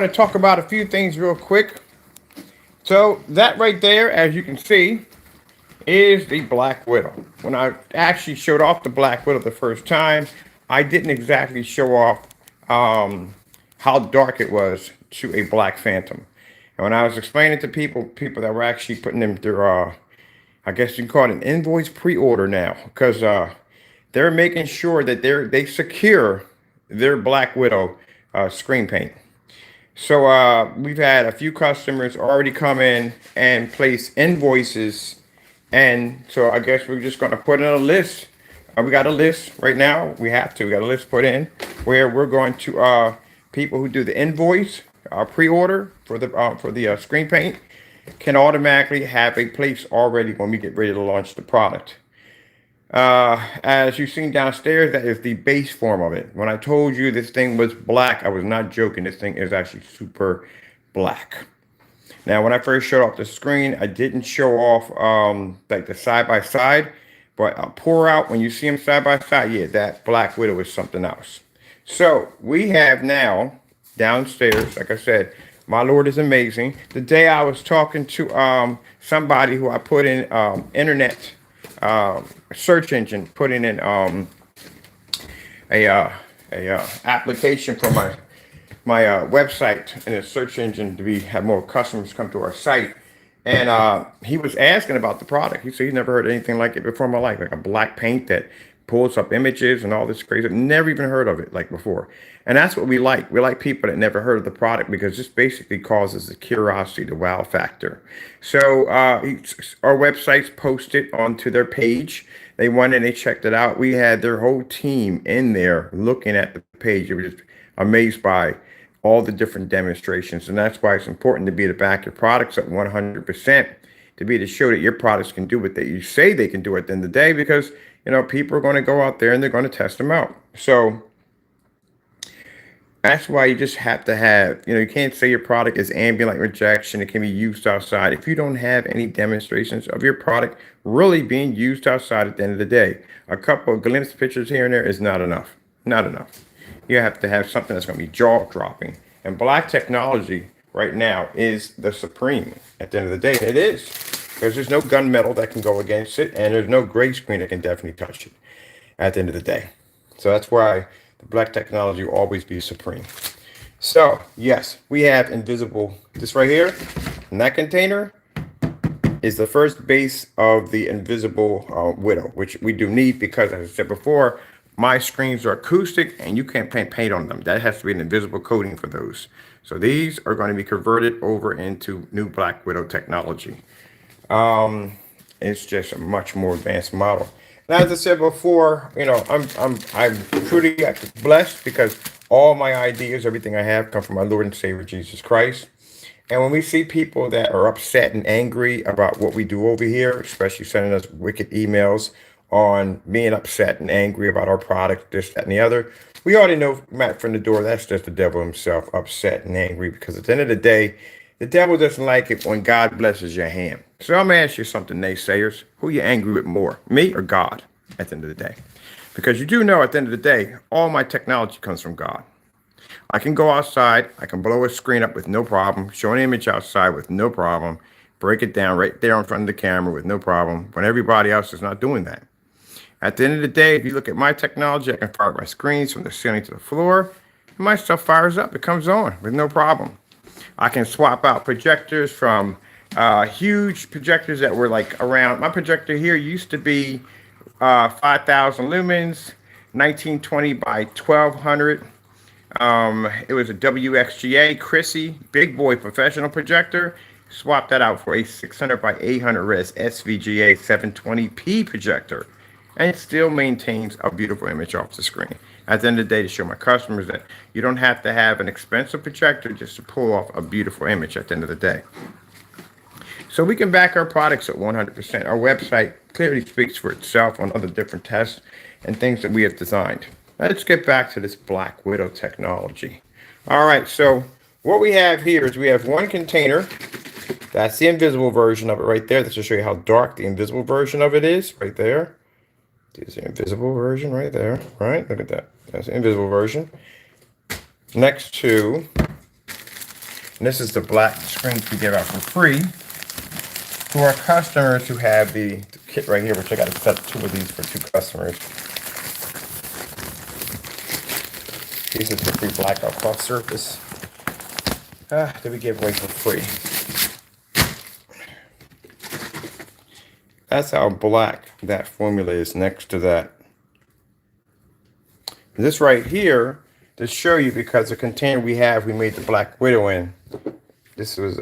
to talk about a few things real quick. So that right there, as you can see, is the Black Widow. When I actually showed off the Black Widow the first time, I didn't exactly show off how dark it was to a Black Phantom. And when I was explaining to people that were actually putting them through, I guess you can call it an invoice pre-order now, because they're making sure that they secure their Black Widow screen paint. So we've had a few customers already come in and place invoices, and so I guess we're just going to put in a list. We got a list right now. We got a list put in where we're going to people who do the invoice pre-order for the screen paint can automatically have a place already when we get ready to launch the product. As you've seen downstairs, that is the base form of it. When I told you this thing was black, I was not joking. This thing is actually super black. Now, when I first showed off the screen, I didn't show off like the side by side, but I'll pour out when you see them side by side. Yeah, that Black Widow is something else. So we have now downstairs, like I said, my Lord is amazing. The day I was talking to somebody who I put in internet search engine, putting in a application for my website in a search engine to have more customers come to our site. And he was asking about the product. He said he's never heard anything like it before in my life, like a black paint that pulls up images and all this crazy. Never even heard of it like before. And that's what we like. We like people that never heard of the product because this basically causes the curiosity, the wow factor. So our websites posted onto their page. They went and they checked it out. We had their whole team in there looking at the page. They were just amazed by all the different demonstrations. And that's why it's important to be to back your products at 100%, to be to show that your products can do what you say they can do at the end of the day, because people are going to go out there and they're going to test them out. So that's why you just have to have, you can't say your product is ambient light rejection. It can be used outside. If you don't have any demonstrations of your product really being used outside at the end of the day, a couple of glimpse pictures here and there is not enough. Not enough. You have to have something that's going to be jaw dropping. And black technology right now is the supreme at the end of the day. It is. Because there's no gunmetal that can go against it, and there's no gray screen that can definitely touch it at the end of the day. So that's why the black technology will always be supreme. So, yes, we have invisible. This right here, in that container, is the first base of the invisible Widow, which we do need because, as I said before, my screens are acoustic and you can't paint on them. That has to be an invisible coating for those. So these are going to be converted over into new Black Widow technology. It's just a much more advanced model. And as I said before, I'm truly blessed because all my ideas, everything I have, come from my Lord and Savior Jesus Christ. And when we see people that are upset and angry about what we do over here, especially sending us wicked emails on being upset and angry about our product, this, that, and the other, we already know Matt from the door, that's just the devil himself, upset and angry, because at the end of the day, the devil doesn't like it when God blesses your hand. So I'm going to ask you something, naysayers. Who are you angry with more, me or God, at the end of the day? Because you do know at the end of the day, all my technology comes from God. I can go outside, I can blow a screen up with no problem, show an image outside with no problem, break it down right there in front of the camera with no problem, when everybody else is not doing that. At the end of the day, if you look at my technology, I can fire my screens from the ceiling to the floor, and my stuff fires up, it comes on with no problem. I can swap out projectors from huge projectors that were like around. My projector here used to be 5,000 lumens, 1920 by 1200. It was a WXGA Chrissy big boy professional projector. Swapped that out for a 600 by 800 res SVGA 720p projector, and it still maintains a beautiful image off the screen. At the end of the day, to show my customers that you don't have to have an expensive projector just to pull off a beautiful image at the end of the day. So we can back our products at 100%. Our website clearly speaks for itself on other different tests and things that we have designed. Let's get back to this Black Widow technology. All right, so what we have here is we have one container. That's the invisible version of it right there. That's to show you how dark the invisible version of it is right there. There's the invisible version right there, right? Look at that. That's the invisible version. Next to And this is the black screens we give out for free to our customers who have the kit right here, which I got to set 2 of these for 2 customers. This is the free blackout cross surface that we give away for free. That's how black that formula is next to that. This right here, to show you, because the container we made the Black Widow in. This was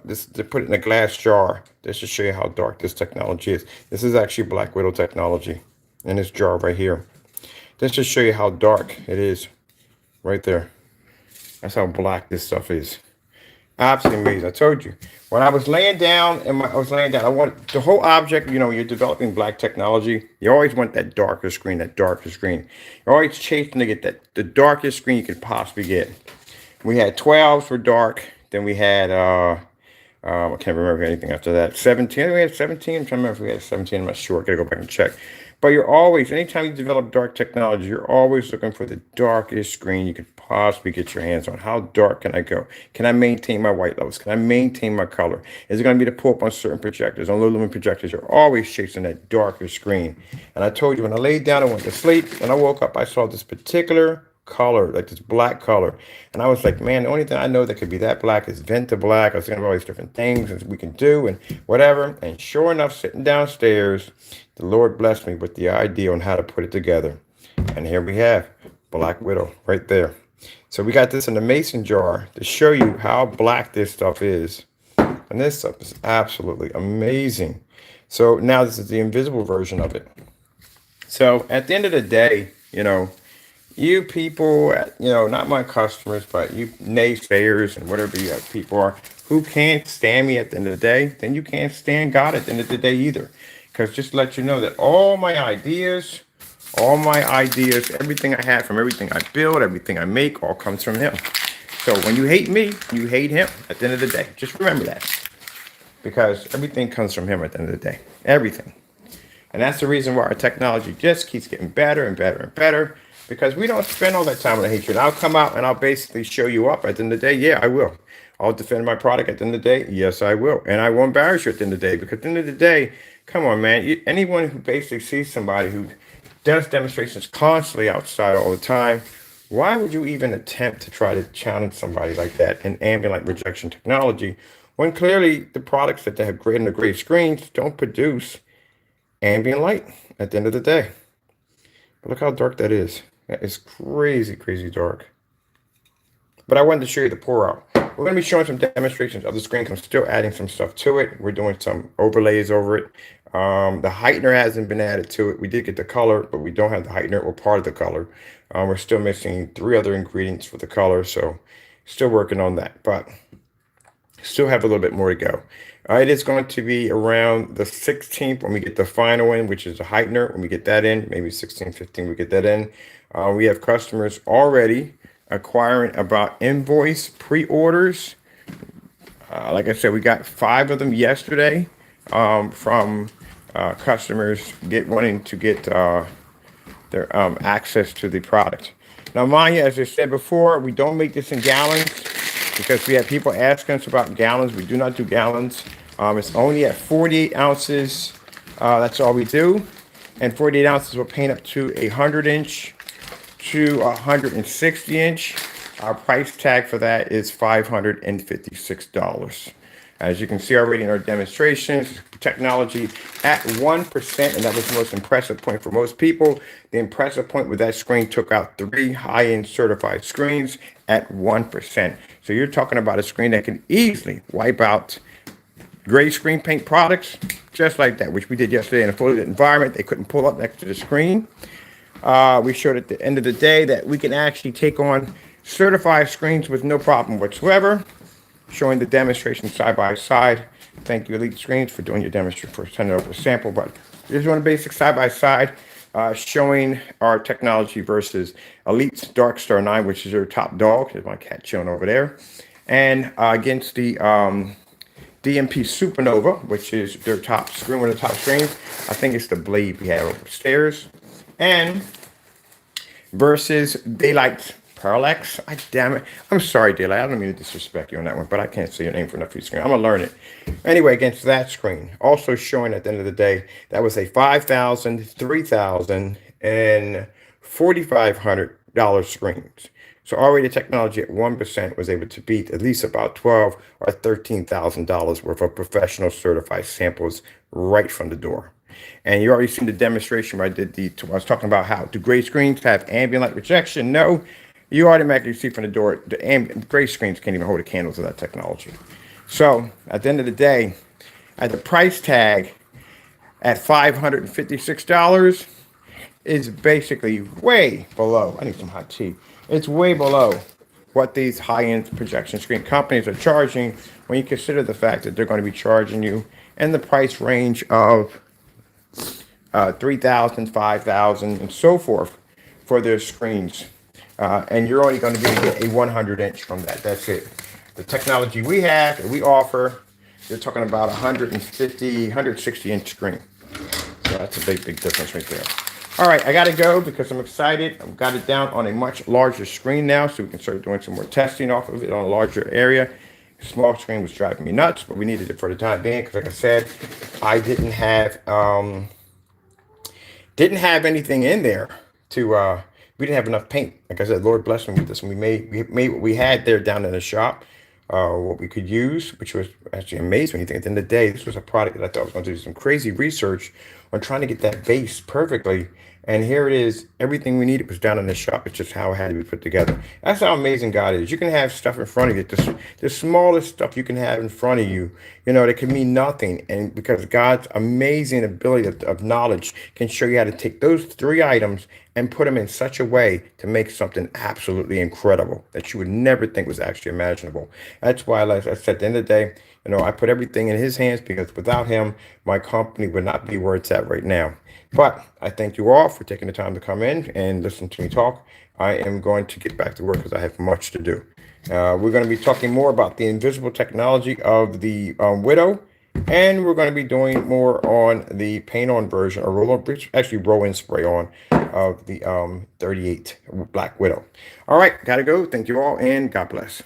this to put it in a glass jar. This to show you how dark this technology is. This is actually Black Widow technology in this jar right here. This to show you how dark it is, right there. That's how black this stuff is. Absolutely amazing. I told you. When I was laying down, I want the whole object, you know, you're developing black technology, you always want that darker screen, You're always chasing to get the darkest screen you could possibly get. We had 12s for dark. Then we had, I can't remember anything after that. 17, we had 17. I'm trying to remember if we had 17. I'm not sure. I got to go back and check. But you're always, anytime you develop dark technology, you're always looking for the darkest screen you could possibly get your hands on. How dark can I go? Can I maintain my white levels? Can I maintain my color? Is it going to be the pull up on certain projectors, on low lumen projectors? You're always chasing that darker screen. And I told you, when I laid down and went to sleep, when I woke up, I saw this particular color, like this black color. And I was like, man, the only thing I know that could be that black is Venta black. I was thinking of all these different things that we can do and whatever. And sure enough, sitting downstairs, the Lord blessed me with the idea on how to put it together. And here we have Black Widow right there. So we got this in a mason jar to show you how black this stuff is. And this stuff is absolutely amazing. So now this is the invisible version of it. So at the end of the day, you know, you people, you know, not my customers, but you naysayers and whatever you people are who can't stand me at the end of the day, then you can't stand God at the end of the day either. Because just to let you know that all my ideas, everything I have from everything I build, everything I make, all comes from Him. So when you hate me, you hate Him at the end of the day. Just remember that. Because everything comes from Him at the end of the day. Everything. And that's the reason why our technology just keeps getting better and better and better. Because we don't spend all that time on the hatred. I'll come out and I'll basically show you up at the end of the day. Yeah, I will. I'll defend my product at the end of the day. Yes, I will. And I won't embarrass you at the end of the day. Because at the end of the day, come on, man. Anyone who basically sees somebody who does demonstrations constantly outside all the time, why would you even attempt to try to challenge somebody like that in ambient light rejection technology when clearly the products that they have great and the great screens don't produce ambient light at the end of the day? But look how dark that is. That is crazy, crazy dark. But I wanted to show you the pour out. We're going to be showing some demonstrations of the screen. I'm still adding some stuff to it. We're doing some overlays over it. The heightener hasn't been added to it. We did get the color, but we don't have the heightener or part of the color. We're still missing 3 other ingredients for the color. So still working on that, but still have a little bit more to go. It is going to be around the 16th when we get the final in, which is the heightener. When we get that in, maybe 16, 15, we get that in. We have customers already acquiring about invoice pre-orders. Like I said, we got 5 of them yesterday from customers wanting to get their access to the product. Now, mind you, as I said before, we don't make this in gallons because we have people asking us about gallons. We do not do gallons. It's only at 48 ounces. That's all we do. And 48 ounces will paint up to a 100-inch to 160-inch. Our price tag for that is $556. As you can see already in our demonstrations, technology at 1%, and that was the most impressive point for most people. The impressive point with that screen took out 3 high-end certified screens at 1%. So you're talking about a screen that can easily wipe out gray screen paint products just like that, which we did yesterday in a fully lit environment. They couldn't pull up next to the screen. We showed at the end of the day that we can actually take on certified screens with no problem whatsoever. Showing the demonstration side by side. Thank you, Elite Screens, for doing your demonstration, for sending over a sample. But just one basic side by side, showing our technology versus Elite's Dark Star 9, which is their top dog. There's my cat chilling over there. And against the DMP Supernova, which is their top screen, one of the top screens. I think it's the Blade we have upstairs. And versus Daylight Parallax. Damn it. I'm sorry, Daylight. I don't mean to disrespect you on that one, but I can't see your name for enough for your screen. I'm gonna learn it. Anyway, against that screen, also showing at the end of the day, that was a $5,000, $3,000, and $4,500 screens. So already the technology at 1% was able to beat at least about $12,000 or $13,000 worth of professional certified samples right from the door. And you already seen the demonstration where I was talking about how do gray screens have ambient light rejection? No, you automatically see from the door, the gray screens can't even hold a candle to that technology. So at the end of the day, at the price tag at $556 is basically way below. I need some hot tea. It's way below what these high-end projection screen companies are charging when you consider the fact that they're going to be charging you in the price range of 3,000, 5,000, and so forth for their screens. And you're only going to be able to get a 100-inch from that. That's it. The technology we have, that we offer, you're talking about 150, 160-inch screen. So that's a big, big difference right there. All right, I got to go because I'm excited. I've got it down on a much larger screen now, so we can start doing some more testing off of it on a larger area. Small screen was driving me nuts, but we needed it for the time being because, like I said, I didn't have anything in there to. We didn't have enough paint. Like I said, Lord bless me with this, and we made what we had there down in the shop. What we could use, which was actually amazing when you think at the end of the day, this was a product that I thought was going to do some crazy research on trying to get that base perfectly. And here it is. Everything we needed was down in the shop. It's just how it had to be put together. That's how amazing God is. You can have stuff in front of you. The smallest stuff you can have in front of you, that can mean nothing. And because God's amazing ability of knowledge can show you how to take those three items and put them in such a way to make something absolutely incredible that you would never think was actually imaginable. That's why, like I said, at the end of the day, I put everything in his hands because without him, my company would not be where it's at right now. But I thank you all for taking the time to come in and listen to me talk. I am going to get back to work because I have much to do. We're going to be talking more about the invisible technology of the Widow, and we're going to be doing more on the paint-on version, or roll-in spray on of the 38 Black Widow. All right, got to go. Thank you all, and God bless.